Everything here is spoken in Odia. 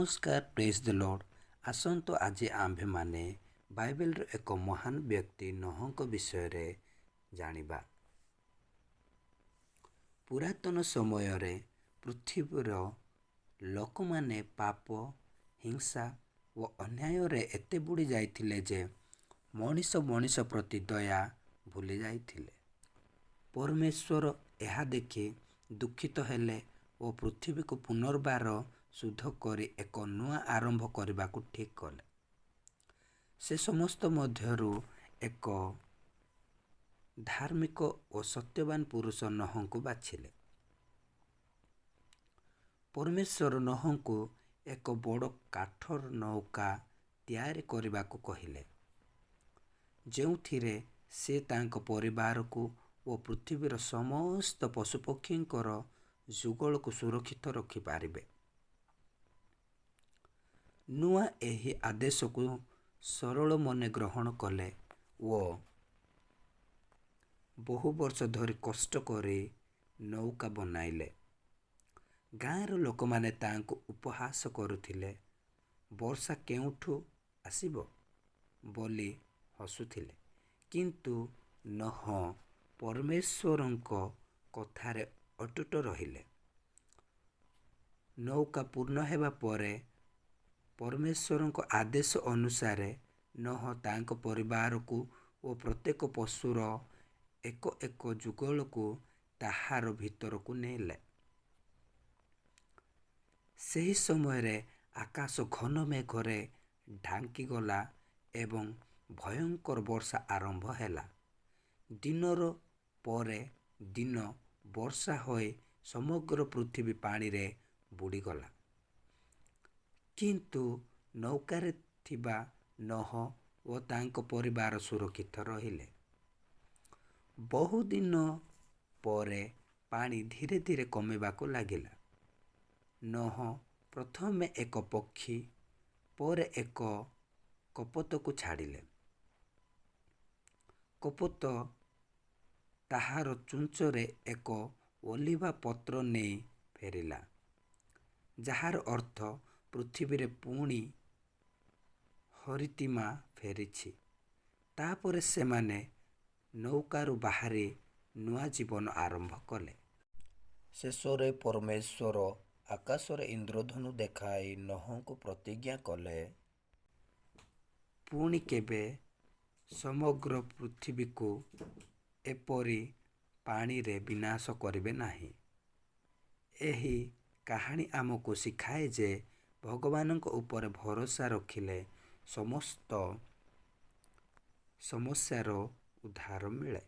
ନମସ୍କାର, ପ୍ରେଜ୍ ଦ ଲର୍ଡ। ଆସନ୍ତୁ ଆଜି ଆମ୍ଭେମାନେ ବାଇବେଲର ଏକ ମହାନ ବ୍ୟକ୍ତି ନୋହଙ୍କ ବିଷୟରେ ଜାଣିବା। ପୁରାତନ ସମୟରେ ପୃଥିବୀର ଲୋକମାନେ ପାପ, ହିଂସା ଓ ଅନ୍ୟାୟରେ ଏତେ ବୁଡ଼ି ଯାଇଥିଲେ ଯେ ମଣିଷ ପ୍ରତି ଦୟା ଭୁଲି ଯାଇଥିଲେ। ପରମେଶ୍ୱର ଏହା ଦେଖି ଦୁଃଖିତ ହେଲେ ଓ ପୃଥିବୀକୁ ପୁନର୍ବାର ଶୁଦ୍ଧ କରି ଏକ ନୂଆ ଆରମ୍ଭ କରିବାକୁ ଠିକ୍ କଲେ। ସେ ସମସ୍ତ ମଧ୍ୟରୁ ଏକ ଧାର୍ମିକ ଓ ସତ୍ୟବାନ ପୁରୁଷ ନୋହଙ୍କୁ ବାଛିଲେ। ପରମେଶ୍ୱର ନୋହଙ୍କୁ ଏକ ବଡ଼ କାଠର ନୌକା ତିଆରି କରିବାକୁ କହିଲେ, ଯେଉଁଥିରେ ସେ ତାଙ୍କ ପରିବାରକୁ ଓ ପୃଥିବୀର ସମସ୍ତ ପଶୁପକ୍ଷୀଙ୍କର ଯୁଗଳକୁ ସୁରକ୍ଷିତ ରଖିପାରିବେ। ନୂଆ ଏହି ଆଦେଶକୁ ସରଳ ମନେ ଗ୍ରହଣ କଲେ ଓ ବହୁ ବର୍ଷ ଧରି କଷ୍ଟ କରି ନୌକା ବନାଇଲେ। ଗାଁର ଲୋକମାନେ ତାଙ୍କୁ ଉପହାସ କରୁଥିଲେ, ବର୍ଷା କେଉଁଠୁ ଆସିବ ବୋଲି ହସୁଥିଲେ। କିନ୍ତୁ ନୋହ ପରମେଶ୍ୱରଙ୍କ କଥାରେ ଅଟୁଟ ରହିଲେ। ନୌକା ପୂର୍ଣ୍ଣ ହେବା ପରେ ପରମେଶ୍ୱରଙ୍କ ଆଦେଶ ଅନୁସାରେ ନୋହ ତାଙ୍କ ପରିବାରକୁ ଓ ପ୍ରତ୍ୟେକ ପଶୁର ଏକ ଏକ ଯୁଗଳକୁ ତାହାର ଭିତରକୁ ନେଲେ। ସେହି ସମୟରେ ଆକାଶ ଘନ ମେଘରେ ଢାଙ୍କିଗଲା ଏବଂ ଭୟଙ୍କର ବର୍ଷା ଆରମ୍ଭ ହେଲା। ଦିନର ପରେ ଦିନ ବର୍ଷା ହୋଇ ସମଗ୍ର ପୃଥିବୀ ପାଣିରେ ବୁଡ଼ିଗଲା। କିନ୍ତୁ ନୌକାରେ ଥିବା ନୋହ ଓ ତାଙ୍କ ପରିବାର ସୁରକ୍ଷିତ ରହିଲେ। ବହୁଦିନ ପରେ ପାଣି ଧୀରେ ଧୀରେ କମିବାକୁ ଲାଗିଲା। ନୋହ ପ୍ରଥମେ ଏକ ପକ୍ଷୀ, ପରେ ଏକ କପୋତକୁ ଛାଡ଼ିଲେ। କପୋତ ତାହାର ଚୁଞ୍ଚରେ ଏକ ଅଲିଭା ପତ୍ର ନେଇ ଫେରିଲା, ଯାହାର ଅର୍ଥ ପୃଥିବୀରେ ପୁଣି ହରିତିମା ଫେରିଛି। ତାପରେ ସେମାନେ ନୌକାରୁ ବାହାରି ନୂଆ ଜୀବନ ଆରମ୍ଭ କଲେ। ଶେଷରେ ପରମେଶ୍ୱର ଆକାଶରେ ଇନ୍ଦ୍ରଧନୁ ଦେଖାଇ ନୋହଙ୍କୁ ପ୍ରତିଜ୍ଞା କଲେ, ପୁଣି କେବେ ସମଗ୍ର ପୃଥିବୀକୁ ଏପରି ପାଣିରେ ବିନାଶ କରିବେ ନାହିଁ। ଏହି କାହାଣୀ ଆମକୁ ଶିଖାଏ ଯେ ଭଗବାନଙ୍କ ଉପରେ ଭରସା ରଖିଲେ ସମସ୍ତ ସମସ୍ୟାର ଉଦ୍ଧାର ମିଳେ।